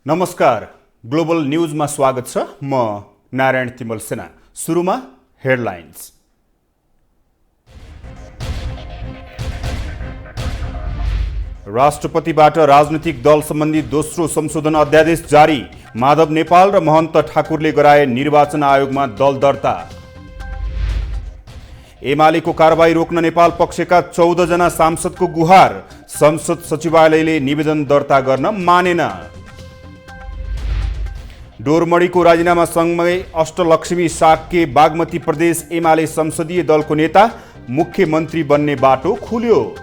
नमस्कार, ग्लोबल न्यूजमा स्वागत छ। म नारायण तिमल सेना। सुरुमा हेडलाइन्स। राष्ट्रपतिबाट राजनीतिक दल सम्बन्धी दोस्रो संशोधन अध्यादेश जारी। माधव नेपाल र महन्त ठाकुरले गराए निर्वाचन आयोगमा दल दर्ता। एमालेको कारबाही रोक्न नेपाल पक्षका 14 जना सांसदको गुहार। संसद सचिवालयले निवेदन दर्ता गर्न मानेन। डोरमणीको राजीनामा सँगै अष्टलक्ष्मी साक्य बागमती प्रदेश एमाले संसदीय दलको नेता मुख्यमन्त्री बन्ने बाटो खुल्यो।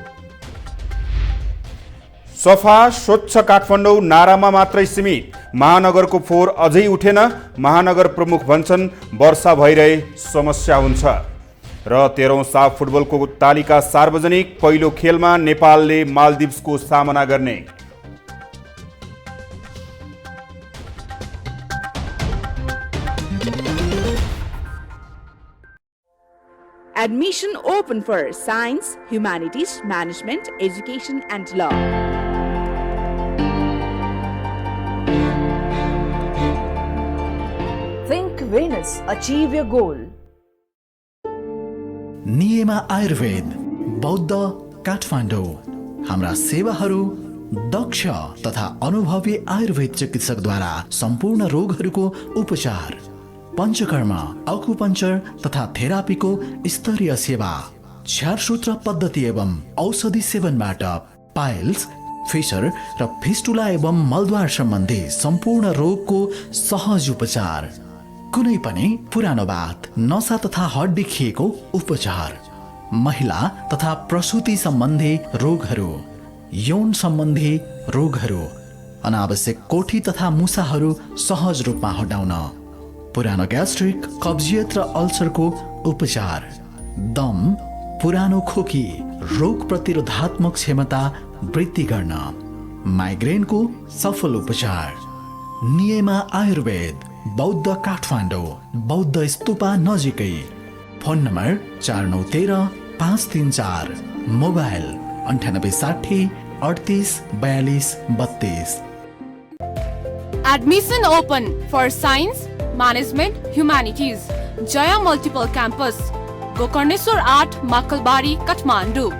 सफा स्वच्छ काठमाडौँ नारामा मात्रै सीमित। महानगरको फोहोर अझै उठेन। महानगर प्रमुख भन्छन् वर्षा भइरहे समस्या हुन्छ। र 13औं साफ फुटबलको तालिका सार्वजनिक। पहिलो खेलमा नेपालले मालदिभ्सको सामना गर्ने। Admission open for Science, Humanities, Management, Education and Law. Think Venus, achieve your goal. नियमा आयुर्वेद बौद्ध काठमाडौँ। हाम्रा सेवाहरू दक्ष तथा अनुभवी आयुर्वेद चिकित्सकद्वारा सम्पूर्ण रोगहरूको उपचार, पञ्चकर्म, अकुपञ्चर तथा थेरापीको स्तरीय सेवा, छ्यारसूत्र पद्धति एवं औषधि सेवनबाट पाइल्स, फिसर र फिस्टुला एवं मलद्वार सम्बन्धी सम्पूर्ण रोगको सहज उपचार। कुनै पनि पुरानो बात, नसा तथा हड्डी खिएको उपचार, महिला तथा प्रसुति सम्बन्धी रोगहरू, यौन सम्बन्धी रोगहरू, अनावश्यक कोठी तथा मुसाहरू सहज रूपमा हटाउन, पुरानो ग्यास्ट्रिक, कब्जियत र अल्सरको उपचार, दम, पुरानो खोकी, रोग प्रतिरोधात्मक क्षमता वृद्धि गर्न, माइग्रेनको सफल उपचार। नियमा आयुर्वेद बौद्ध काठमाडौँ, बौद्ध स्तूपा नजिकै। Phone number 4913 534, mobile 9860 38 42 32। Admission open for Science, Management, Humanities, Jaya Multiple Campus, Gokarneswar 8, Makalbari, Kathmandu.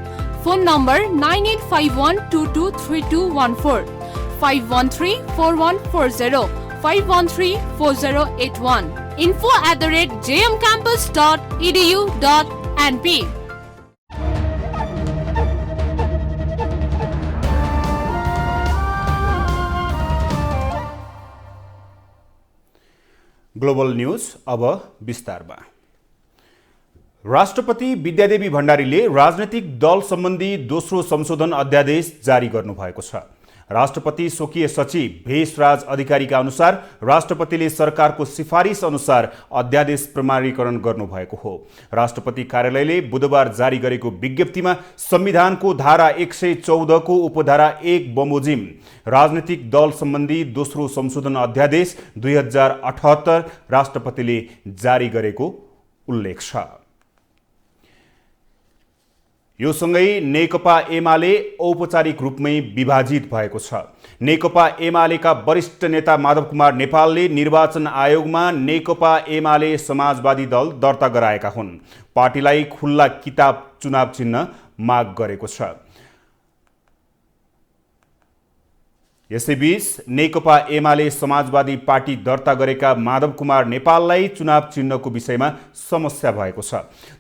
Phone number 9851223214, 5134140, 5134081. info@jmcampus.edu.np. Global news अब विस्तारमा। राष्ट्रपति विद्यादेवी भण्डारीले राजनैतिक दल सम्बन्धी दोस्रो संशोधन अध्यादेश जारी गर्नुभएको छ। राष्ट्रपति स्वकीय सचिव भेषराज अधिकारीका अनुसार राष्ट्रपतिले सरकारको सिफारिस अनुसार अध्यादेश प्रमाणीकरण गर्नुभएको हो। राष्ट्रपति कार्यालयले बुधबार जारी गरेको विज्ञप्तिमा संविधानको धारा 114 को उपधारा 1 बमोजिम राजनीतिक दल सम्बन्धी दोस्रो संशोधन अध्यादेश 2078 राष्ट्रपतिले जारी गरेको उल्लेख छ। यो सँगै नेकपा एमाले औपचारिक रूपमै विभाजित भएको छ। नेकपा एमालेका वरिष्ठ नेता माधव कुमार नेपालले निर्वाचन आयोगमा नेकपा एमाले समाजवादी दल दर्ता गराएका हुन्। पार्टीलाई खुल्ला किताब चुनाव चिन्ह माग गरेको छ। यसैबीच नेकपा एमाले समाजवादी पार्टी दर्ता गरेका माधव कुमार नेपाललाई चुनाव चिन्हको विषयमा समस्या भएको छ।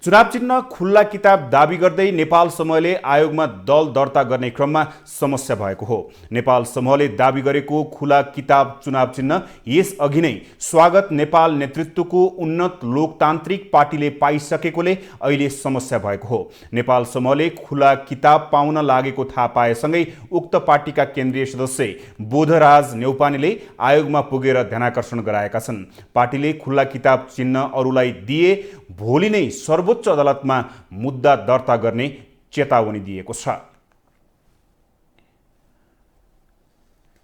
चुनाव चिन्ह खुल्ला किताब दाबी गर्दै नेपाल समूहले आयोगमा दल दर्ता गर्ने क्रममा समस्या भएको हो। नेपाल समूहले दाबी गरेको खुला किताब चुनाव चिन्ह यस अघि नै स्वागत नेपाल नेतृत्वको उन्नत लोकतान्त्रिक पार्टीले पाइसकेकोले अहिले समस्या भएको हो। नेपाल समूहले खुला किताब पाउन लागेको थाहा पाएसँगै उक्त पार्टीका केन्द्रीय सदस्य बोधराज न्यौपानेले आयोगमा पुगेर ध्यानाकर्षण गराएका छन्। पार्टीले खुल्ला किताब चिन्ह अरूलाई दिए भोलि नै सर्वोच्च अदालतमा मुद्दा दर्ता गर्ने चेतावनी दिएको छ।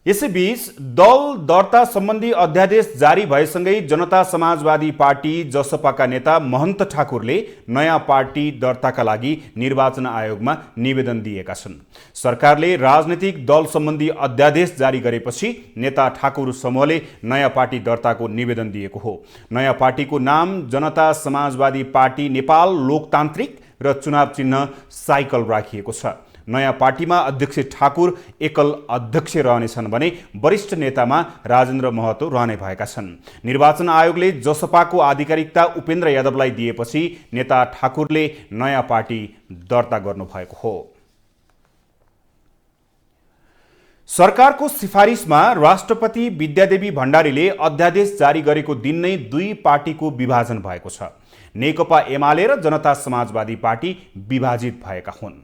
यसैबीच दल दर्ता सम्बन्धी अध्यादेश जारी भएसँगै जनता समाजवादी पार्टी जसपाका नेता महन्त ठाकुरले नयाँ पार्टी दर्ताका लागि निर्वाचन आयोगमा निवेदन दिएका छन्। सरकारले राजनीतिक दल सम्बन्धी अध्यादेश जारी गरेपछि नेता ठाकुर समूहले नयाँ पार्टी दर्ताको निवेदन दिएको हो। नयाँ पार्टीको नाम जनता समाजवादी पार्टी नेपाल लोकतान्त्रिक र चुनाव चिन्ह साइकल राखिएको छ। नयाँ पार्टीमा अध्यक्ष ठाकुर एकल अध्यक्ष रहनेछन् भने वरिष्ठ नेतामा राजेन्द्र महतो रहने भएका छन्। निर्वाचन आयोगले जसपाको आधिकारिकता उपेन्द्र यादवलाई दिएपछि नेता ठाकुरले नयाँ पार्टी दर्ता गर्नुभएको हो। सरकारको सिफारिसमा राष्ट्रपति विद्यादेवी भण्डारीले अध्यादेश जारी गरेको दिन नै दुई पार्टीको विभाजन भएको छ। नेकपा एमाले र जनता समाजवादी पार्टी विभाजित भएका हुन्।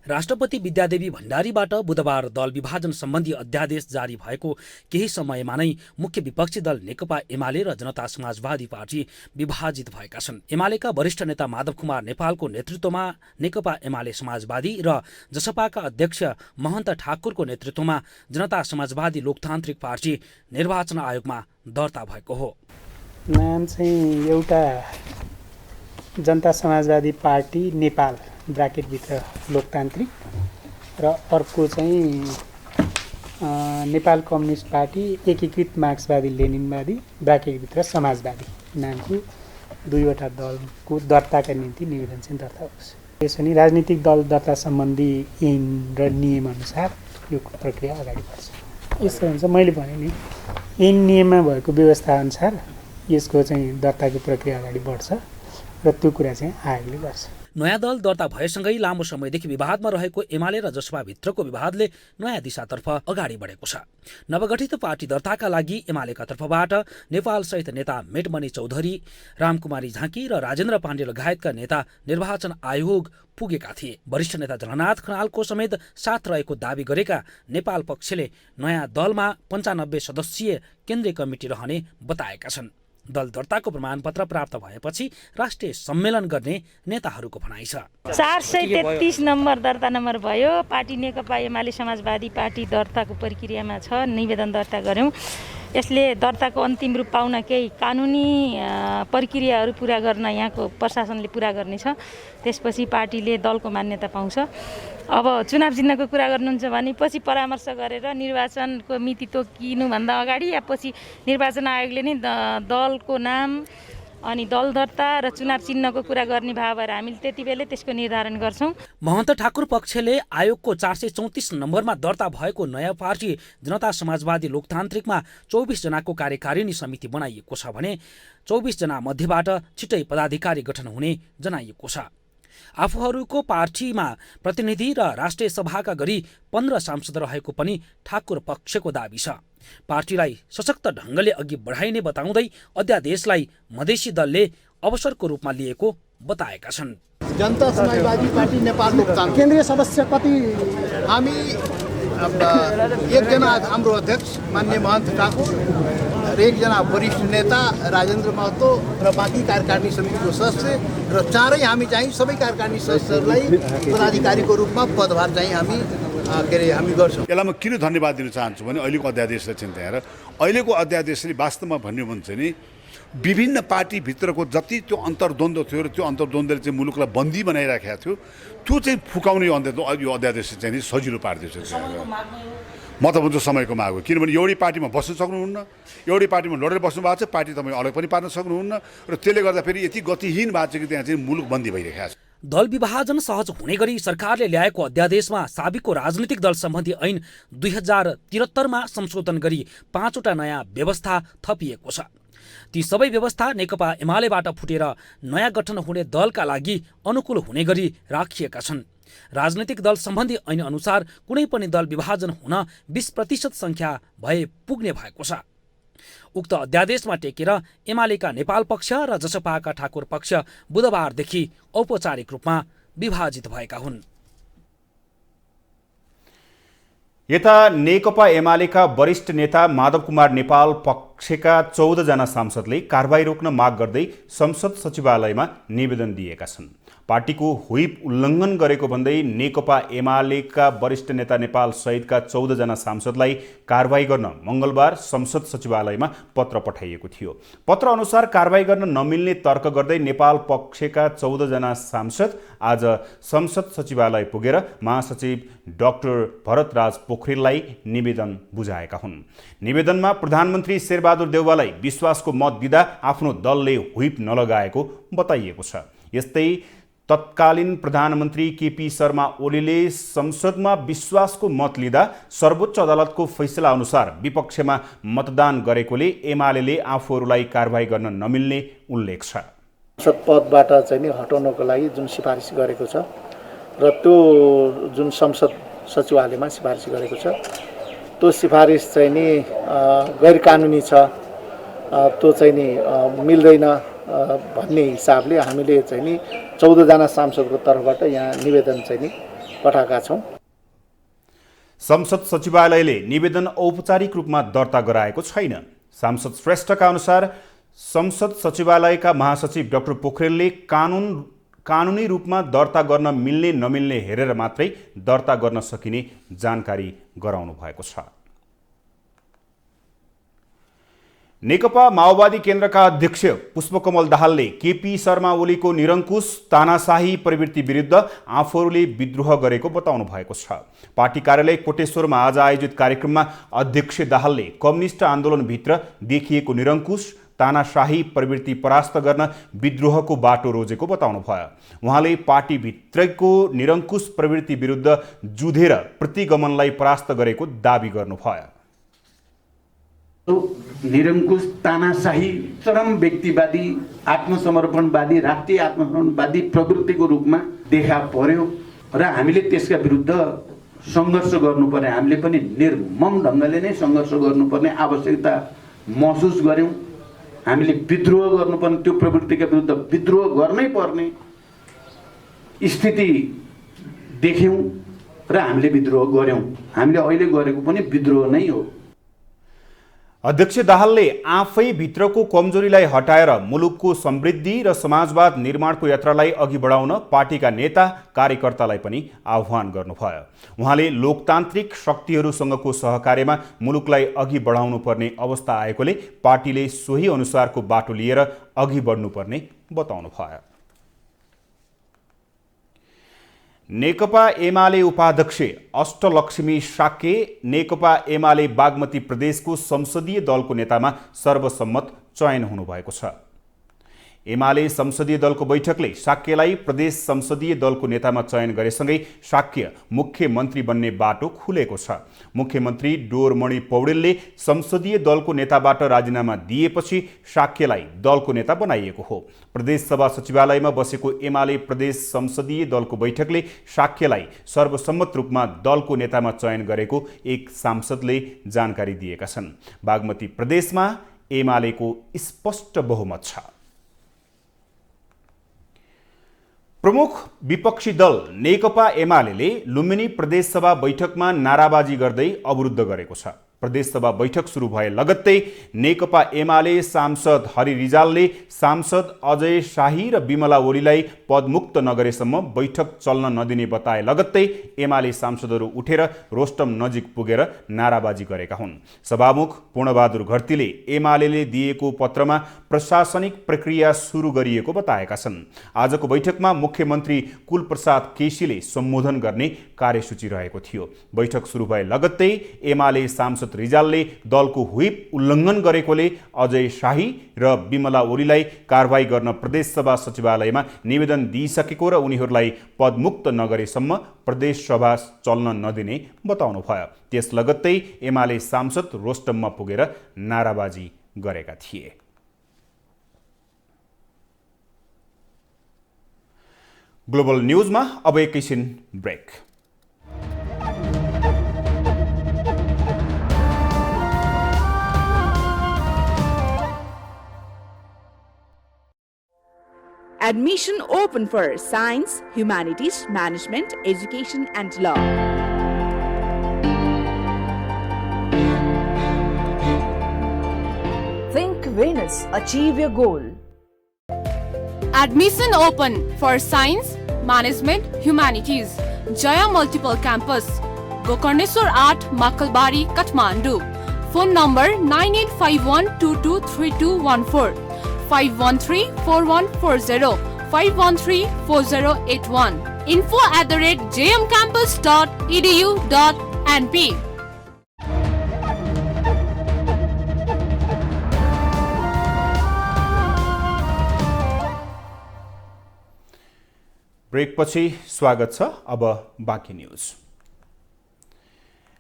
राष्ट्रपति विद्यादेवी भण्डारीबाट बुधबार दल विभाजन सम्बन्धी अध्यादेश जारी भएको केही समयमा नै मुख्य विपक्षी दल नेकपा एमाले र जनता समाजवादी पार्टी विभाजित भएका छन्। एमालेका वरिष्ठ नेता माधव कुमार नेपालको नेतृत्वमा नेकपा एमाले समाजवादी र जसपाका अध्यक्ष महन्त ठाकुरको नेतृत्वमा जनता समाजवादी लोकतान्त्रिक पार्टी निर्वाचन आयोगमा दर्ता भएको हो। नाम चाहिँ एउटा जनता समाजवादी पार्टी नेपाल ब्राकेटभित्र लोकतान्त्रिक र अर्को चाहिँ नेपाल कम्युनिस्ट पार्टी एकीकृत मार्क्सवादी लेनिनवादी ब्राकेटभित्र समाजवादी नामको दुईवटा दलको दर्ताका निम्ति निवेदन चाहिँ दर्ता होस्। यसो नि राजनीतिक दल दर्ता सम्बन्धी ऐन र नियमअनुसार यो प्रक्रिया अगाडि बढ्छ। यस्तो हुन्छ, मैले भने नि ऐन नियममा भएको व्यवस्थाअनुसार यसको चाहिँ दर्ताको प्रक्रिया अगाडि बढ्छ र त्यो कुरा चाहिँ आयोगले गर्छ। नयाँ दल दर्ता भएसँगै लामो समयदेखि विवादमा रहेको एमाले र जसपाभित्रको विवादले नयाँ दिशातर्फ अगाडि बढेको छ। नवगठित पार्टी दर्ताका लागि एमालेका तर्फबाट नेपालसहित नेता मेटमणि चौधरी, रामकुमारी झाँकी र राजेन्द्र पाण्डे लगायतका नेता निर्वाचन आयोग पुगेका थिए। वरिष्ठ नेता झलनाथ खनालको समेत साथ रहेको दावी गरेका नेपाल पक्षले नयाँ दलमा 95 सदस्यीय केन्द्रीय कमिटी रहने बताएका छन्। दल दर्ताको प्रमाणपत्र प्राप्त भएपछि राष्ट्रिय सम्मेलन गर्ने नेताहरूको भनाइ छ। 433 नम्बर दर्ता नम्बर भयो। पार्टी नेकपा एमाले समाजवादी पार्टी दर्ताको प्रक्रियामा छ। निवेदन दर्ता गर्यौं। यसले दर्ताको अन्तिम रूप पाउन केही कानुनी प्रक्रियाहरू पूरा गर्न यहाँको प्रशासनले पूरा गर्नेछ। त्यसपछि पार्टीले दलको मान्यता पाउँछ। अब चुनाव चिन्हको कुरा गर्नुहुन्छ भने पछि परामर्श गरेर निर्वाचनको मिति तोकिनुभन्दा अगाडि या पछि निर्वाचन आयोगले नै दलको नाम अनि दल दर्ता र चुनाव चिन्हको कुरा गर्ने भाव भएर हामीले त्यति बेलै त्यसको निर्धारण गर्छौं। महन्त ठाकुर पक्षले आयोगको 434 नम्बरमा दर्ता भएको नयाँ पार्टी जनता समाजवादी लोकतान्त्रिकमा 24 जनाको कार्यकारिणी समिति बनाइएको छ भने 24 जना मध्येबाट छिटै पदाधिकारी गठन हुने जनाइएको छ। आफूहरूको पार्टीमा प्रतिनिधि र राष्ट्रिय सभाका गरी 15 सांसद रहेको पनि ठाकुर पक्षको दाबी छ। पार्टीलाई सशक्त ढङ्गले अघि बढाइने बताउँदै अध्यादेशलाई मधेसी दलले अवसरको रूपमा लिएको बताएका छन्। जनता समाजवादी पार्टी नेपाल लोकतान्त्रिक केन्द्रीय सदस्य कति हामी एकजना हाम्रो अध्यक्ष मान्य महन्त ठाकुर र एकजना वरिष्ठ नेता राजेन्द्र महतो र बाँकी कार्यकारिणी समितिको सदस्य र चारै हामी चाहिँ सबै कार्यकारिणी सदस्यहरूलाई पदाधिकारीको रूपमा पदभार चाहिँ हामी गर्छौँ। यसलाई म किन धन्यवाद दिन चाहन्छु भने अहिलेको अध्यादेशलाई चिन्ताएर अहिलेको अध्यादेशले वास्तवमा भन्यो भने चाहिँ नि विभिन्न पार्टीभित्रको जति त्यो अन्तर्द्वन्द्व थियो र त्यो अन्तर्द्वन्द्वले चाहिँ मुलुकलाई बन्दी बनाइराखेको थियो त्यो चाहिँ फुकाउने यो अध्यादेश चाहिँ सजिलो पारिदिएको छ। म त भन्छ समयको माग हो, किनभने एउटै पार्टीमा बस्न सक्नुहुन्न, एउटै पार्टीमा लडेर बस्नु भएको छ, पार्टी तपाईँ अलग पनि पार्न सक्नुहुन्न र त्यसले गर्दा फेरि यति गतिहीन भएको छ कि त्यहाँ चाहिँ मुलुक बन्दी भइरहेको छ। दल विभाजन सहज हुने गरी सरकारले ल्याएको अध्यादेशमा साबिकको राजनीतिक दल सम्बन्धी ऐन 2073मा संशोधन गरी 5वटा नयाँ व्यवस्था थपिएको छ। ती सबै व्यवस्था नेकपा एमालेबाट फुटेर नयाँ गठन हुने दलका लागि अनुकूल हुने गरी राखिएका छन्। राजनीतिक दल सम्बन्धी ऐन अनुसार कुनै पनि दल विभाजन हुन 20% संख्या भए पुग्ने भएको छ। उक्त अध्यादेशमा टेकेर एमालेका नेपाल पक्ष र जसपाका ठाकुर पक्ष बुधबारदेखि औपचारिक रूपमा विभाजित भएका हुन्। यता नेकपा एमालेका वरिष्ठ नेता माधव कुमार नेपाल पक्षका 14 जना सांसदले कारबाही रोक्न माग गर्दै संसद सचिवालयमा निवेदन दिएका छन्। पार्टीको व्हिप उल्लङ्घन गरेको भन्दै नेकपा एमालेका वरिष्ठ नेता नेपाल सहितका 14 जना सांसदलाई कारबाही गर्न मङ्गलबार संसद सचिवालयमा पत्र पठाइएको थियो। पत्र अनुसार कारबाही गर्न नमिल्ने तर्क गर्दै नेपाल पक्षका 14 जना सांसद आज संसद सचिवालय पुगेर महासचिव डाक्टर भरतराज पोखरेललाई निवेदन बुझाएका हुन्। निवेदनमा प्रधानमन्त्री शेरबहादुर देउवालाई विश्वासको मत दिँदा आफ्नो दलले व्हिप नलगाएको बताइएको छ। यस्तै तत्कालीन प्रधानमन्त्री केपी शर्मा ओलीले संसदमा विश्वासको मत लिँदा सर्वोच्च अदालतको फैसला अनुसार विपक्षमा मतदान गरेकोले एमालेले आफूहरूलाई कारबाही गर्न नमिल्ने उल्लेख छ। संसद पदबाट चाहिँ नि हटाउनको लागि जुन सिफारिस गरेको छ र त्यो जुन संसद सचिवालयमा सिफारिस गरेको छ त्यो सिफारिस चाहिँ नि गैर कानुनी छ, त्यो चाहिँ नि मिल्दैन भन्ने हिसाबले हामीले चाहिँ नि 14 जना सांसदको तर्फबाट यहाँ निवेदन चाहिँ नि पठाएका छौँ। संसद सचिवालयले निवेदन औपचारिक रूपमा दर्ता गराएको छैन। सांसद श्रेष्ठका अनुसार संसद सचिवालयका महासचिव डाक्टर पोखरेलले कानुनी रूपमा दर्ता गर्न मिल्ने नमिल्ने हेरेर मात्रै दर्ता गर्न सकिने जानकारी गराउनु भएको छ। नेकपा माओवादी केन्द्रका अध्यक्ष पुष्पकमल दाहालले केपी शर्मा ओलीको निरङ्कुश तानाशाही प्रवृत्ति विरुद्ध आफूहरूले विद्रोह गरेको बताउनु भएको छ। पार्टी कार्यालय कोटेश्वरमा आज आयोजित कार्यक्रममा अध्यक्ष दाहालले कम्युनिस्ट आन्दोलनभित्र देखिएको निरङ्कुश तानाशाही प्रवृत्ति परास्त गर्न विद्रोहको बाटो रोजेको बताउनु भयो। उहाँले पार्टीभित्रको निरङ्कुश प्रवृत्ति विरुद्ध जुधेर प्रतिगमनलाई परास्त गरेको दावी गर्नुभयो। निरङ्कुश तानाशाही चरम व्यक्तिवादी आत्मसमर्पणवादी राष्ट्रिय आत्मसमर्पणवादी प्रवृत्तिको रूपमा देखा पर्यो र हामीले त्यसका विरुद्ध सङ्घर्ष गर्नुपर्ने, हामीले पनि निर्मम ढङ्गले नै सङ्घर्ष गर्नुपर्ने आवश्यकता महसुस गर्यौँ। हामीले विद्रोह गर्नुपर्ने, त्यो प्रवृत्तिका विरुद्ध विद्रोह गर्नै पर्ने स्थिति देख्यौँ र हामीले विद्रोह गर्यौँ। हामीले अहिले गरेको पनि विद्रोह नै हो। अध्यक्ष दाहालले आफै भित्रको कमजोरीलाई हटाएर मुलुकको समृद्धि र समाजवाद निर्माणको यात्रालाई अघि बढाउन पार्टीका नेता कार्यकर्तालाई पनि आह्वान गर्नुभयो। उहाँले लोकतान्त्रिक शक्तिहरूसँगको सहकार्यमा मुलुकलाई अघि बढाउनु पर्ने अवस्था आएकोले पार्टीले सोही अनुसारको बाटो लिएर अघि बढ्नुपर्ने बताउनुभयो। नेकपा एमाले उपाध्यक्ष अष्टलक्ष्मी साक्य नेकपा एमाले बागमती प्रदेशको संसदीय दलको नेतामा सर्वसम्मत चयन हुनुभएको छ। एमाले संसदीय दलको बैठकले साक्यलाई प्रदेश संसदीय दलको नेतामा चयन गरेसँगै साक्य मुख्यमन्त्री बन्ने बाटो खुलेको छ। मुख्यमन्त्री डोरमणि पौडेलले संसदीय दलको नेताबाट राजीनामा दिएपछि साक्यलाई दलको नेता बनाइएको हो। प्रदेश सभा सचिवालयमा बसेको एमाले प्रदेश संसदीय दलको बैठकले साक्यलाई सर्वसम्मत रूपमा दलको नेतामा चयन गरेको एक सांसदले जानकारी दिएका छन्। बागमती प्रदेशमा एमालेको स्पष्ट बहुमत छ। प्रमुख विपक्षी दल नेकपा एमालेले लुम्बिनी प्रदेशसभा बैठकमा नाराबाजी गर्दै अवरुद्ध गरेको छ। प्रदेशसभा बैठक सुरु भए लगत्तै नेकपा एमाले सांसद हरि रिजालले सांसद अजय शाही र विमला ओलीलाई पदमुक्त नगरेसम्म बैठक चल्न नदिने बताए लगत्तै एमाले सांसदहरू उठेर रोस्टम नजिक पुगेर नाराबाजी गरेका हुन्। सभामुख पूर्णबहादुर घरतीले एमालेले दिएको पत्रमा प्रशासनिक प्रक्रिया सुरु गरिएको बताएका छन्। आजको बैठकमा मुख्यमन्त्री कुलप्रसाद केसीले सम्बोधन गर्ने कार्यसूची रहेको थियो। बैठक सुरु भए लगत्तै एमाले सांसद रिजालले दलको व्हिप उल्लङ्घन गरेकोले अजय शाही र विमला ओलीलाई कारबाही गर्न प्रदेशसभा सचिवालयमा निवेदन दिइसकेको र उनीहरूलाई पदमुक्त नगरेसम्म प्रदेश सभा चल्न नदिने बताउनु भयो। त्यस लगत्तै एमाले सांसद रोस्टममा पुगेर नाराबाजी गरेका थिए। ग्लोबल न्यूजमा अब एकैछिन brake. Admission open for Science, Humanities, Management, Education and Law. Think Venus. Achieve your goal. Admission open for Science, Management, Humanities, Jaya Multiple Campus, Gokarneswar 8, Makalbari, Kathmandu. Phone number 9851223214, 5134140, 5134081. info@jmcampus.edu.np. ब्रेकपछि स्वागत छ। अब बाँकी news.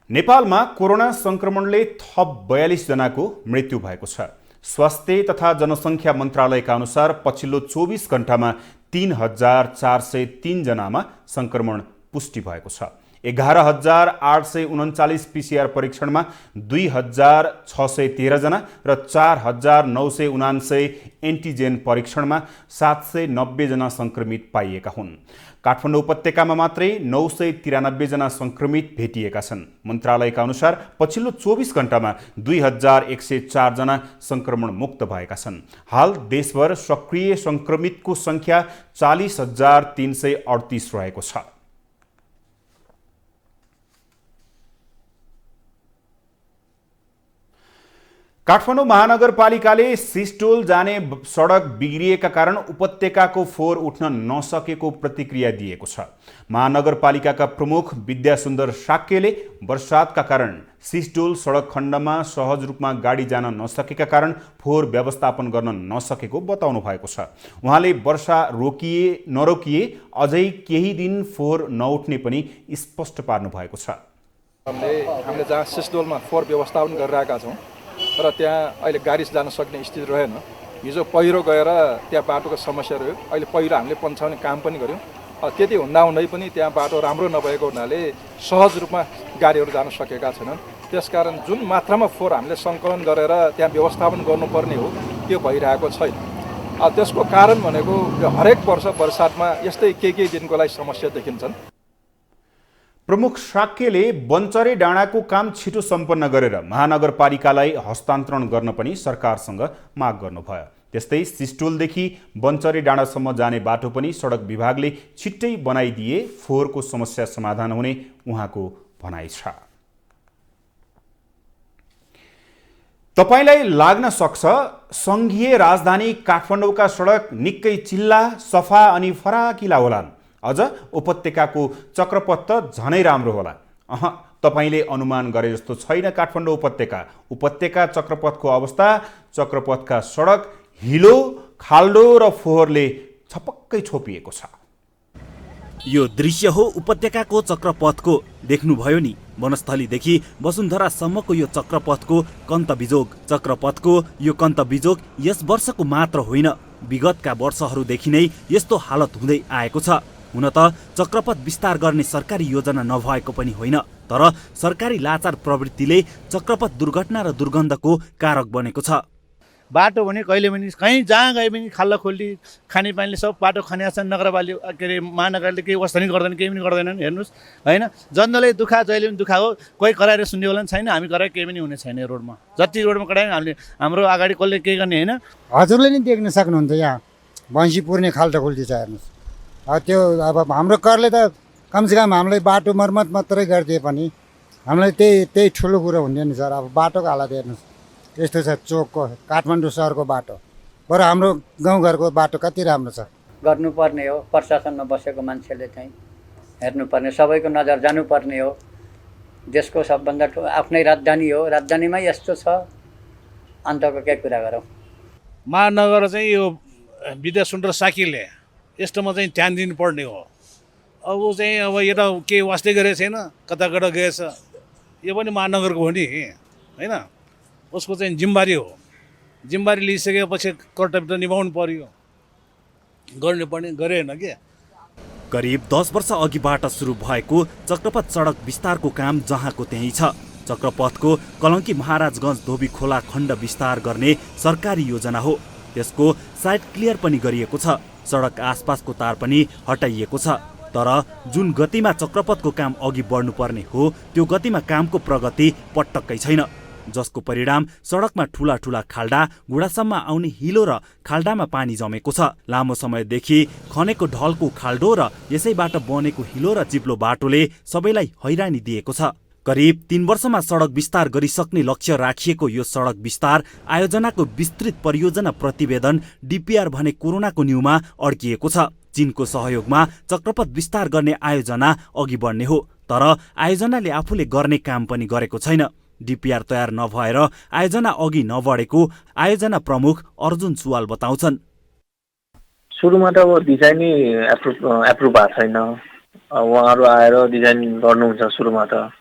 नेपालमा corona संक्रमणले थप 42 जनाको मृत्यु भएको छ। स्वास्थ्य तथा जनसङ्ख्या मन्त्रालयका अनुसार पछिल्लो 24 घण्टामा 3403 जनामा संक्रमण पुष्टि भएको छ। 11,839 PCR परीक्षणमा 2,613 जना र 4,979 एन्टिजेन परीक्षणमा 790 जना संक्रमित पाइएका हुन्। काठमाडौँ उपत्यकामा मात्रै 993 जना संक्रमित भेटिएका छन्। मन्त्रालयका अनुसार पछिल्लो 24 घण्टामा 2,104 जना संक्रमण मुक्त भएका छन्। हाल देशभर सक्रिय संक्रमितको संख्या 40,338 रहेको छ। काठमाडौँ महानगरपालिकाले सिस्टोल जाने सडक बिग्रिएका कारण उपत्यकाको फोहोर उठ्न नसकेको प्रतिक्रिया दिएको छ। महानगरपालिकाका प्रमुख विद्यासुन्दर साक्यले वर्षातका कारण सिस्टोल सडक खण्डमा सहज रूपमा गाडी जान नसकेका कारण फोहोर व्यवस्थापन गर्न नसकेको बताउनु भएको छ। उहाँले वर्षा नरोकिए अझै केही दिन फोहोर नउठ्ने पनि स्पष्ट पार्नु भएको छ। हामीले जहाँ सिस्टोलमा फोहोर व्यवस्थापन गरिरहेका छौँ र त्यहाँ अहिले गाडी जान सक्ने स्थिति रहेन। हिजो पहिरो गएर त्यहाँ बाटोको समस्या रह्यो। अहिले पहिरो हामीले पन्छाउने काम पनि गऱ्यौँ। त्यति हुँदाहुँदै पनि त्यहाँ बाटो राम्रो नभएको हुनाले सहज रूपमा गाडीहरू जान सकेका छैनन्। त्यसकारण जुन मात्रामा फोहोर हामीले सङ्कलन गरेर त्यहाँ व्यवस्थापन गर्नुपर्ने हो त्यो भइरहेको छैन। त्यसको कारण भनेको हरेक वर्ष बर्सातमा यस्तै केही दिनको लागि समस्या देखिन्छन्। प्रमुख शाक्यले बन्चरे डाँडाको काम छिटो सम्पन्न गरेर महानगरपालिकालाई हस्तान्तरण गर्न पनि सरकारसँग माग गर्नुभयो। त्यस्तै सिस्टोलदेखि बन्चरे डाँडासम्म जाने बाटो पनि सडक विभागले छिट्टै बनाइदिए फोहोरको समस्या समाधान हुने उहाँको भनाइ छ। तपाईलाई लाग्न सक्छ सङ्घीय राजधानी काठमाडौँका सडक निकै चिल्ला, सफा अनि फराकिला होलान्। अझ उपत्यकाको चक्रपथ त झनै राम्रो होला। तपाईले अनुमान गरे जस्तो छैन काठमाडौँ उपत्यका चक्रपथको अवस्था। चक्रपथका सडक हिलो, खाल्डो र फोहोरले छपक्कै छोपिएको छ। यो दृश्य हो उपत्यकाको चक्रपथको। देख्नुभयो नि, वनस्थलीदेखि वसुन्धरासम्मको यो चक्रपथको कन्तबिजोग। चक्रपथको यो कन्तबिजोग यस वर्षको मात्र होइन, विगतका वर्षहरूदेखि नै यस्तो हालत हुँदै आएको छ। हुन त चक्रपथ विस्तार गर्ने सरकारी योजना नभएको पनि होइन, तर सरकारी लाचार प्रवृत्तिले चक्रपथ दुर्घटना र दुर्गन्धको कारक बनेको छ। बाटो भने कहिले पनि कहीँ जहाँ गए पनि खाल्ला खोल्टी खानेपानीले सब बाटो खनिया छन्। नगरपालिका के अरे महानगरले केही व्यवस्था नि गर्दैन, केही पनि गर्दैनन्। हेर्नुहोस् होइन, जनताले दुःख जहिले पनि दुःख हो। कोही कराएर सुन्ने होला नि छैन, हामी कराएर केही पनि हुने छैन। रोडमा जति रोडमा करायो हामीले हाम्रो अगाडि कसले केही गर्ने होइन। हजुरले नि देख्न सक्नुहुन्छ यहाँ भैँसी पुर्ने खाल्टा खुल्टी छ। हेर्नुहोस् त्यो अब हाम्रो करले त कमसेकम हामीलाई बाटो मर्मत मात्रै गरिदिए पनि हामीलाई त्यही ठुलो कुरो हुन्थ्यो नि सर। अब बाटोको हालत हेर्नुहोस् यस्तो छ। चोकको काठमाडौँ सहरको बाटो बरु हाम्रो गाउँघरको बाटो कति राम्रो छ। गर्नुपर्ने हो, प्रशासनमा बसेको मान्छेले चाहिँ हेर्नुपर्ने, सबैको नजर जानुपर्ने हो। देशको सबभन्दा ठुलो आफ्नै राजधानी हो, राजधानीमै यस्तो छ, अन्तको के कुरा गरौँ। महानगर चाहिँ यो विद्यासुन्दर साक्यले यस्तोमा चाहिँ ध्यान दिनुपर्ने हो। अब ऊ चाहिँ अब यता केही वास्दै गरेको छैन, कता कता गएछ, यो पनि महानगरको हो नि होइन। उसको चाहिँ जिम्मेवारी हो। जिम्मेवारी लिइसकेपछि कर्तव्य त निभाउनु पर्यो, गर्नुपर्ने गरेन के। करिब 10 वर्ष अघिबाट सुरु भएको चक्रपथ सडक विस्तारको काम जहाँको त्यही छ। चक्रपथको कलङ्की महाराजगञ्ज धोबी खोला खण्ड विस्तार गर्ने सरकारी योजना हो। त्यसको साइड क्लियर पनि गरिएको छ। सडक आसपासको तार पनि हटाइएको छ। तर जुन गतिमा चक्रपथको काम अघि बढ्नुपर्ने हो त्यो गतिमा कामको प्रगति पटक्कै छैन। जसको परिणाम सडकमा ठूला ठूला खाल्डा, गुडासम्म आउने हिलो र खाल्डामा पानी जमेको छ। लामो समयदेखि खनेको ढलको खाल्डो र यसैबाट बनेको हिलो र चिप्लो बाटोले सबैलाई हैरानी दिएको छ। करिब 3 वर्षमा सडक विस्तार गरिसक्ने लक्ष्य राखिएको यो सडक विस्तार आयोजनाको विस्तृत परियोजना प्रतिवेदन डिपिआर भने कोरोनाको न्युमा अड्किएको छ। चीनको सहयोगमा चक्रपथ विस्तार गर्ने आयोजना अघि बढ्ने हो, तर आयोजनाले आफूले गर्ने काम पनि गरेको छैन। डिपिआर तयार नभएर आयोजना अघि नबढेको आयोजना प्रमुख अर्जुन सुवाल बताउँछन्। सुरुमा त अब डिजाइनै एप्रुभ भएको छैन। उहाँहरू आएर डिजाइन गर्नुहुन्छ। सुरुमा त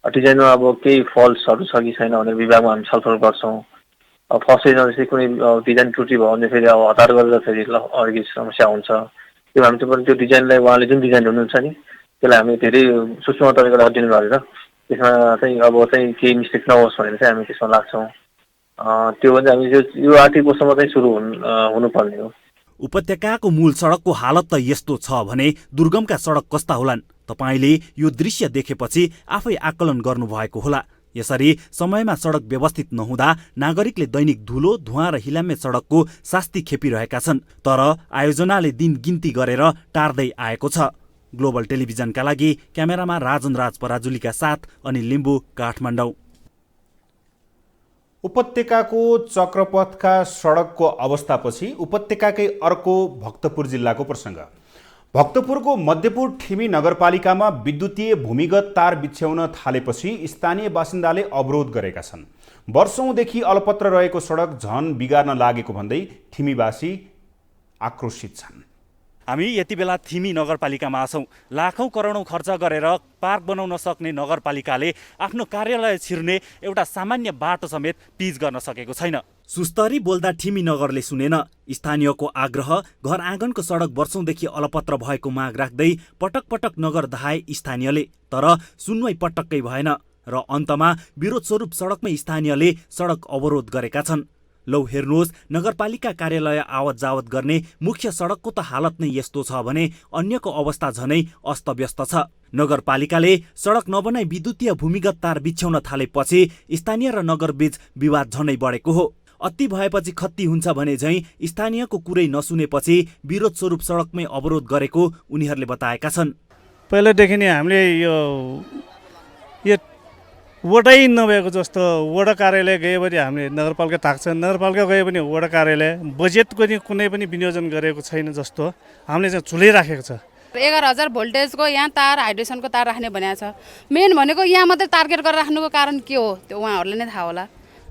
डिजाइनमा अब केही फल्ट्सहरू छ कि छैन भनेर विभागमा हामी छलफल गर्छौँ। अब फर्स्ट चाहिँ कुनै डिजाइन त्रुटि भयो भने फेरि अब हतार गरेर फेरि अघि समस्या हुन्छ। त्यो हामी त्यो डिजाइनलाई उहाँले जुन डिजाइन हुनुहुन्छ नि त्यसलाई हामी धेरै सूक्ष्म तरिकाले अध्ययन गरेर त्यसमा चाहिँ अब चाहिँ केही मिस्टेक नहोस् भनेर चाहिँ हामी त्यसमा लाग्छौँ। त्यो भने हामी यो आर्थिक वर्षमा चाहिँ सुरु हुनुपर्ने हो। उपत्यकाको मूल सडकको हालत त यस्तो छ भने दुर्गमका सडक कस्ता होलान्? तपाईले यो दृश्य देखेपछि आफै आकलन गर्नुभएको होला। यसरी समयमा सडक व्यवस्थित नहुँदा नागरिकले दैनिक धुलो, धुवाँ र हिलाम्य सडकको शास्ति खेपिरहेका छन्। तर आयोजनाले दिन गिन्ती गरेर टार्दै आएको छ। ग्लोबल टेलिभिजनका लागि क्यामेरामा राजन राज पराजुलीका साथ अनिल लिम्बू, काठमाडौँ। उपत्यकाको चक्रपथका सडकको अवस्थापछि उपत्यकाकै अर्को भक्तपुर जिल्लाको प्रसङ्ग। भक्तपुरको मध्यपुर ठिमी नगरपालिकामा विद्युतीय भूमिगत तार बिछ्याउन थालेपछि स्थानीय बासिन्दाले अवरोध गरेका छन्। वर्षौंदेखि अलपत्र रहेको सडक झन बिगार्न लागेको भन्दै ठिमीवासी आक्रोशित छन्। हामी यति बेला थिमी नगरपालिकामा छौँ। लाखौं करोडौं खर्च गरेर पार्क बनाउन सक्ने नगरपालिकाले आफ्नो कार्यालय छिर्ने एउटा सामान्य बाटो समेत पिच गर्न सकेको छैन। सुस्तरी बोल्दा ठिमी नगरले सुनेन। स्थानीयको आग्रह, घर आँगनको सडक वर्षौंदेखि अलपत्र भएको माग राख्दै पटक पटक नगर धाए स्थानीयले, तर सुनवाई पटक्कै भएन र अन्तमा विरोध स्वरूप सडकमै स्थानीयले सडक अवरोध गरेका छन्। लौ हेर्नुहोस्, नगरपालिका कार्यालय आवत जावत गर्ने मुख्य सडकको त हालत नै यस्तो छ भने अन्यको अवस्था झनै अस्तव्यस्त छ। नगरपालिकाले सडक नबनाई विद्युतीय भूमिगत तार बिछ्याउन थालेपछि स्थानीय र नगरबीच विवाद झनै बढेको हो। अति भएपछि खत्ती हुन्छ भने झैं स्थानीयको कुरै नसुनेपछि विरोध स्वरूप सडकमै अवरोध गरेको उनीहरूले बताएका छन्। पहिलादेखि नै हामीले यो वडै नभएको जस्तो वडा कार्यालय गयो भने हामीले नगरपालिका ताक्छ, नगरपालिका गयो भने वडा कार्यालय बजेटको कुनै पनि विनियोजन गरेको छैन जस्तो हामीले चाहिँ झुलिराखेको छ। 11,000 भोल्टेजको यहाँ तार, हाइड्रेसनको तार राख्ने भनेको छ। मेन भनेको यहाँ मात्रै टार्गेट गरेर राख्नुको कारण के हो त्यो उहाँहरूले नै थाहा होला।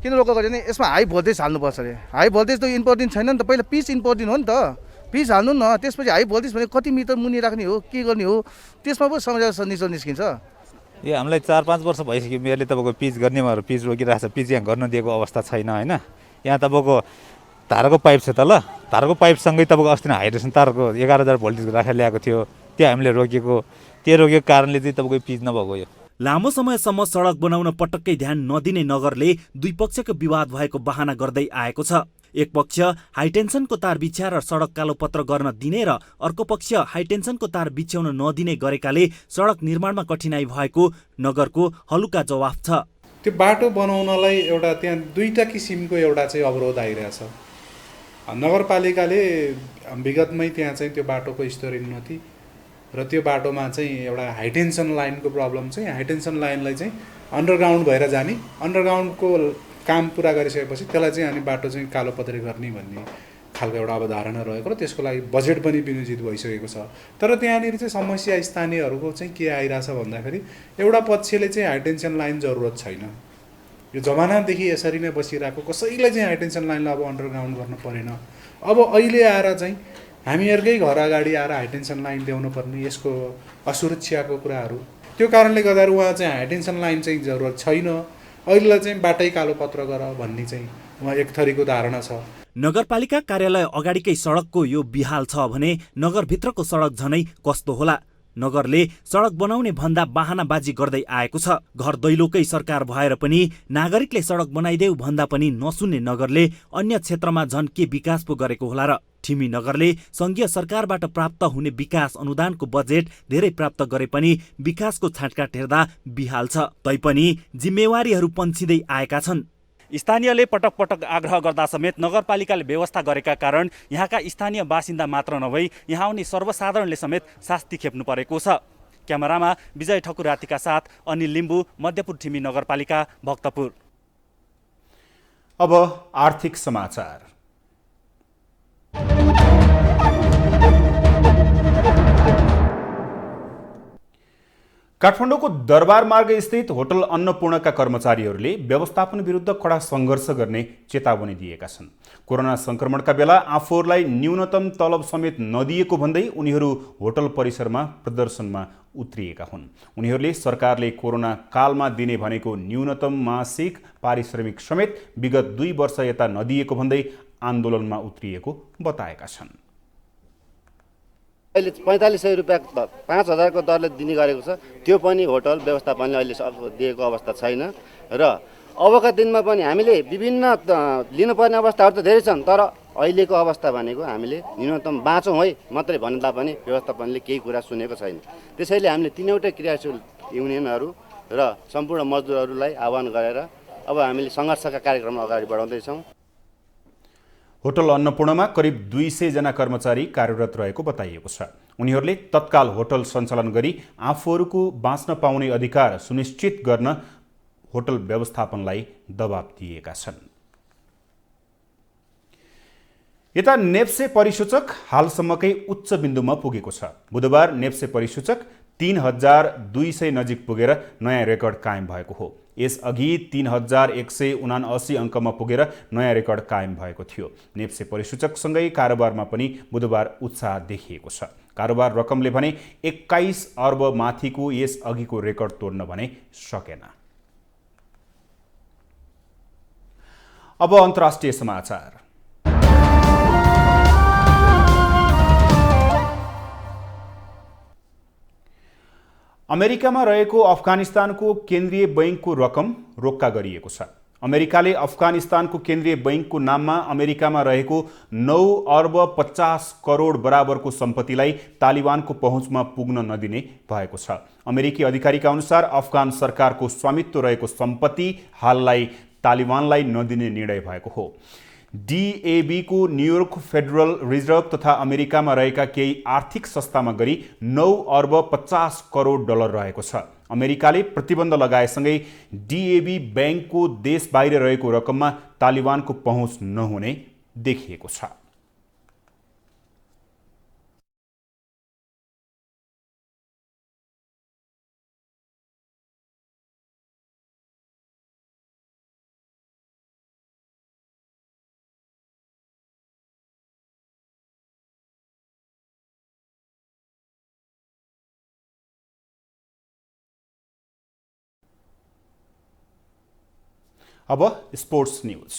किन रोकेको भने यसमा हाई भोल्टेज हाल्नुपर्छ अरे। हाई भोल्टेज त इम्पोर्टेन्ट छैन नि त, पहिला पिच इम्पोर्टेन्ट हो नि त। पिच हाल्नु न, त्यसपछि हाई भोल्टेज भने कति मिटर मुनि राख्ने हो, के गर्ने हो, त्यसमा पो समस्या निस्किन्छ। यो हामीलाई 4-5 वर्ष भइसक्यो मेयरले तपाईँको पिच गर्ने भएर पिच रोकिरहेको छ। पिच यहाँ गर्न दिएको अवस्था छैन होइन। यहाँ तपाईँको धाराको पाइप छ त, ल धाराको पाइपसँगै तपाईँको अस्ति नै हाइड्रेसन तारको 11,000 भोल्टेजको राखेर ल्याएको थियो, त्यो हामीले रोकेको। त्यो रोकेको कारणले चाहिँ तपाईँको पिच नभएको यो। लामो समयसम्म सडक बनाउन पटक्कै ध्यान नदिने नगरले दुई पक्षको विवाद भएको बहाना गर्दै आएको छ। एक पक्ष हाइटेन्सनको तार बिछ्याएर सडक कालोपत्र गर्न दिने र अर्को पक्ष हाइटेन्सनको तार बिछ्याउन नदिने गरेकाले सडक निर्माणमा कठिनाई भएको नगरको हलुका जवाफ छ। त्यो बाटो बनाउनलाई एउटा त्यहाँ दुईटा किसिमको एउटा चाहिँ अवरोध आइरहेछ। नगरपालिकाले विगतमै त्यहाँ चाहिँ त्यो बाटोको स्तरोन्नति र त्यो बाटोमा चाहिँ एउटा हाइटेन्सन लाइनको प्रब्लम चाहिँ हाइटेन्सन लाइनलाई चाहिँ अन्डरग्राउन्ड भएर जाने, अन्डरग्राउन्डको काम पुरा गरिसकेपछि त्यसलाई चाहिँ अनि बाटो चाहिँ कालोपत्री गर्ने भन्ने खालको एउटा अवधारणा रहेको र त्यसको लागि बजेट पनि विनियोजित भइसकेको छ। तर त्यहाँनिर चाहिँ समस्या स्थानीयहरूको चाहिँ के आइरहेछ भन्दाखेरि एउटा पक्षले चाहिँ हाइटेन्सन लाइन जरुरत छैन, यो जमानादेखि यसरी नै बसिरहेको, कसैलाई चाहिँ हाइटेन्सन लाइनलाई अब अन्डरग्राउन्ड गर्न परेन। अब अहिले आएर चाहिँ हामीहरूकै घर अगाडि आएर हाइटेन्सन लाइन ल्याउनु पर्ने, यसको असुरक्षाको कुराहरू, त्यो कारणले गर्दा उहाँ चाहिँ हाइटेन्सन लाइन चाहिँ जरुरत छैन, अहिलेलाई चाहिँ बाटै कालोपत्र गर भन्ने चाहिँ उहाँ एक थरीको धारणा छ। नगरपालिका कार्यालय अगाडिकै सडकको यो बिहाल छ भने नगरभित्रको सडक झनै कस्तो होला? नगरले सडक बनाउने भन्दा बहानाबाजी गर्दै आएको छ। घर दैलोकै सरकार भएर पनि नागरिकले सडक बनाइदेऊ भन्दा पनि नसुन्ने नगरले अन्य क्षेत्रमा झन् के विकास पो गरेको होला र? ठिमी नगरले संघीय सरकारबाट प्राप्त हुने विकास अनुदानको बजेट धेरै प्राप्त गरे पनि विकासको छाँटकाट हेर्दा बिहाल छ। तैपनि जिम्मेवारीहरू पन्छिँदै आएका छन्। स्थानीयले पटक पटक आग्रह गर्दा समेत नगरपालिकाले व्यवस्था गरेका कारण यहाँका स्थानीय बासिन्दा मात्र नभई यहाँ आउने सर्वसाधारणले समेत शास्ति खेप्नु परेको छ। क्यामेरामा विजय ठकुरातीका साथ अनिल लिम्बू, मध्यपुर ठिमी नगरपालिका, भक्तपुर। अब आर्थिक समाचार। काठमाडौँको दरबार मार्ग स्थित होटल अन्नपूर्णका कर्मचारीहरूले व्यवस्थापन विरुद्ध कडा सङ्घर्ष गर्ने चेतावनी दिएका छन्। कोरोना संक्रमणका बेला आफूहरूलाई न्यूनतम तलब समेत नदिएको भन्दै उनीहरू होटल परिसरमा प्रदर्शनमा उत्रिएका हुन्। उनीहरूले सरकारले कोरोना कालमा दिने भनेको न्यूनतम मासिक पारिश्रमिक समेत विगत 2 वर्ष यता नदिएको भन्दै आन्दोलनमा उत्रिएको बताएका छन्। अहिले 4500 रुपियाँ 5000 को दरले दिने गरेको छ। त्यो पनि होटल व्यवस्थापनले अहिले दिएको अवस्था छैन र अबका दिनमा पनि हामीले विभिन्न लिनुपर्ने अवस्थाहरू त धेरै छन्, तर अहिलेको अवस्था भनेको हामीले न्यूनतम बाँचौँ है मात्रै भन्दा पनि व्यवस्थापनले केही कुरा सुनेको छैन। त्यसैले हामीले तीनवटै क्रियाशील युनियनहरू र सम्पूर्ण मजदुरहरूलाई आह्वान गरेर अब हामीले सङ्घर्षका कार्यक्रम अगाडि बढाउँदैछौँ। होटल अन्नपूर्णमा करिब 200 जना कर्मचारी कार्यरत रहेको बताइएको छ। उनीहरूले तत्काल होटल सञ्चालन गरी आफूहरूको बाँच्न पाउने अधिकार सुनिश्चित गर्न होटल व्यवस्थापनलाई दबाब दिएका छन्। यता नेप्से परिसूचक हालसम्मकै उच्च बिन्दुमा पुगेको छ। बुधबार नेप्से परिसूचक 3200 नजिक पुगेर नयाँ रेकर्ड कायम भएको हो। यसअघि 3179 अङ्कमा पुगेर नयाँ रेकर्ड कायम भएको थियो। नेप्से परिसूचकसँगै कारोबारमा पनि बुधबार उत्साह देखिएको छ। कारोबार रकमले भने 21 अर्ब माथिको यसअघिको रेकर्ड तोड्न भने सकेन। अब अन्तर्राष्ट्रिय समाचार। अमेरिकामा रहेको अफगानिस्तानको केन्द्रीय बैंकको रकम रोक्का गरिएको छ। अमेरिकाले अफगानिस्तानको केन्द्रीय बैंकको नाममा अमेरिकामा रहेको 9 अर्ब 50 करोड बराबरको सम्पत्तिलाई तालिबानको पहुँचमा पुग्न नदिने भएको छ। अमेरिकी अधिकारीका अनुसार अफगान सरकारको स्वामित्व रहेको सम्पत्ति हाललाई तालिबानलाई नदिने निर्णय भएको हो। DAB को न्युयोर्क फेडरल रिजर्भ तथा अमेरिकामा रहेका केही आर्थिक संस्थामा गरी 9 अर्ब 50 करोड डलर रहेको छ। अमेरिकाले प्रतिबन्ध लगाएसँगै DAB ब्याङ्कको देश बाहिर रहेको रकममा तालिबानको पहुँच नहुने देखिएको छ। अब स्पोर्ट्स न्यूज।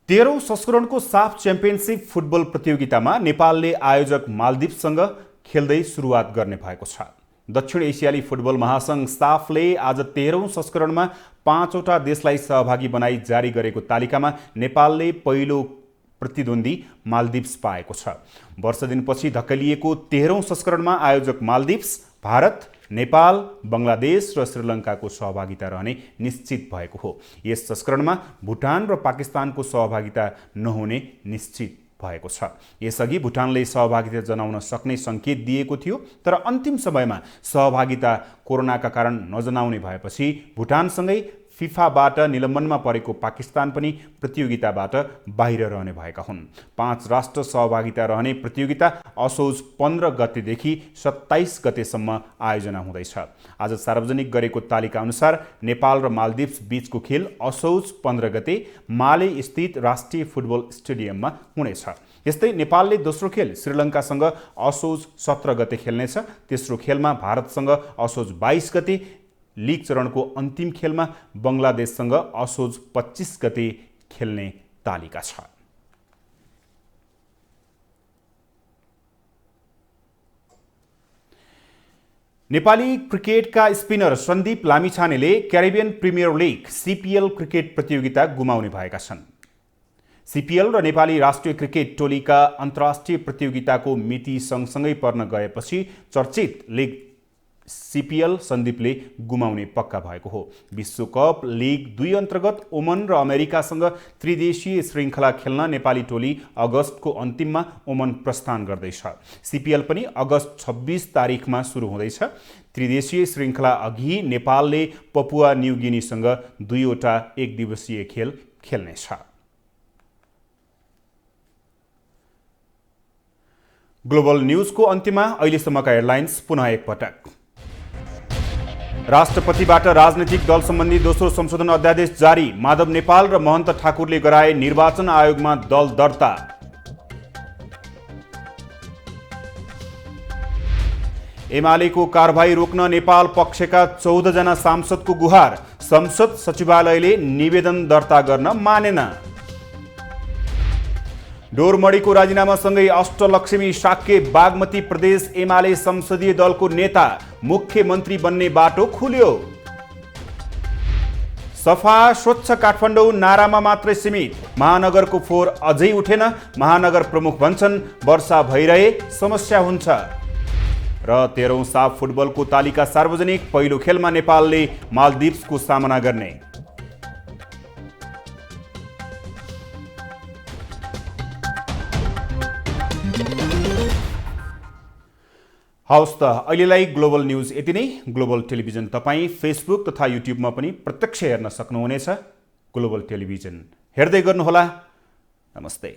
तेह्रौं संस्करणको साफ च्याम्पियनसिप फुटबल प्रतियोगितामा नेपालले आयोजक मालदिप्ससँग खेल्दै सुरुवात गर्ने भएको छ। दक्षिण एसियाली फुटबल महासंघ साफले आज 13औं संस्करणमा 5वटा देशलाई सहभागी बनाई जारी गरेको तालिकामा नेपालले पहिलो प्रतिद्वन्दी मालदिप्स पाएको छ। वर्ष दिनपछि धकेलिएको 13औं संस्करणमा आयोजक मालदिप्स, भारत, नेपाल, बङ्गलादेश र श्रीलङ्काको सहभागिता रहने निश्चित भएको हो। यस संस्करणमा भुटान र पाकिस्तानको सहभागिता नहुने निश्चित भएको छ। यसअघि भुटानले सहभागिता जनाउन सक्ने संकेत दिएको थियो, तर अन्तिम समयमा सहभागिता कोरोनाका कारण नजनाउने भएपछि भुटानसँगै फिफाबाट निलम्बनमा परेको पाकिस्तान पनि प्रतियोगिताबाट बाहिर रहने भएका हुन्। 5 राष्ट्र सहभागिता रहने प्रतियोगिता असोज 15 गतेदेखि 27 गतेसम्म आयोजना हुँदैछ। आज सार्वजनिक गरेको तालिका अनुसार नेपाल र मालदिप्स बीचको खेल असोज 15 गते माले स्थित राष्ट्रिय फुटबल स्टेडियममा हुनेछ। यस्तै नेपालले दोस्रो खेल श्रीलङ्कासँग असोज 17 गते खेल्नेछ। तेस्रो खेलमा भारतसँग असोज 22 गते, लीग चरणको अन्तिम खेलमा बङ्गलादेशसँग असोज 25 गते खेल्ने तालिका छ। नेपाली क्रिकेटका स्पिनर सन्दीप लामिछानेले Caribbean premier league CPL cricket प्रतियोगिता गुमाउने भएका छन्। CPL र नेपाली राष्ट्रिय क्रिकेट टोलीका अन्तर्राष्ट्रिय प्रतियोगिताको मिति सँगसँगै पर्न गएपछि चर्चित लिग CPL सन्दीपले गुमाउने पक्का भएको हो। विश्वकप लिग 2 अन्तर्गत ओमन र अमेरिकासँग त्रिदेशीय श्रृङ्खला खेल्न नेपाली टोली अगस्तको अन्तिममा ओमन प्रस्थान गर्दैछ। CPL पनि अगस्त 26 तारिखमा सुरु हुँदैछ। त्रिदेशीय श्रृङ्खला अघि नेपालले पपुवा न्यू गिनीसँग 2वटा एकदिवसीय खेल खेल्नेछ। ग्लोबल न्यूजको अन्त्यमा अहिलेसम्मका हेडलाइन्स पुनः एकपटक। राष्ट्रपतिबाट राजनैतिक दल सम्बन्धी दोस्रो संशोधन अध्यादेश जारी। माधव नेपाल र महन्त ठाकुरले गराए निर्वाचन आयोगमा दल दर्ता। एमालेको कारबाही रोक्न नेपाल पक्षका 14 जना सांसदको गुहार। संसद सचिवालयले निवेदन दर्ता गर्न मानेन। डोरमणीको राजीनामासँगै अष्टलक्ष्मी शाक्य बागमती प्रदेश एमाले संसदीय दलको नेता। मुख्यमन्त्री बन्ने बाटो खुल्यो। सफा स्वच्छ काठमाडौँ नारामा मात्रै सीमित। महानगरको फोहोर अझै उठेन। महानगर प्रमुख भन्छन् वर्षा भइरहे समस्या हुन्छ। र 13औं साफ फुटबलको तालिका सार्वजनिक। पहिलो खेलमा नेपालले मालदिभ्सको सामना गर्ने। हवस् त अहिलेलाई ग्लोबल न्यूज यति नै। ग्लोबल टेलिभिजन तपाईँ फेसबुक तथा युट्युबमा पनि प्रत्यक्ष हेर्न सक्नुहुनेछ। ग्लोबल टेलिभिजन हेर्दै गर्नुहोला। नमस्ते।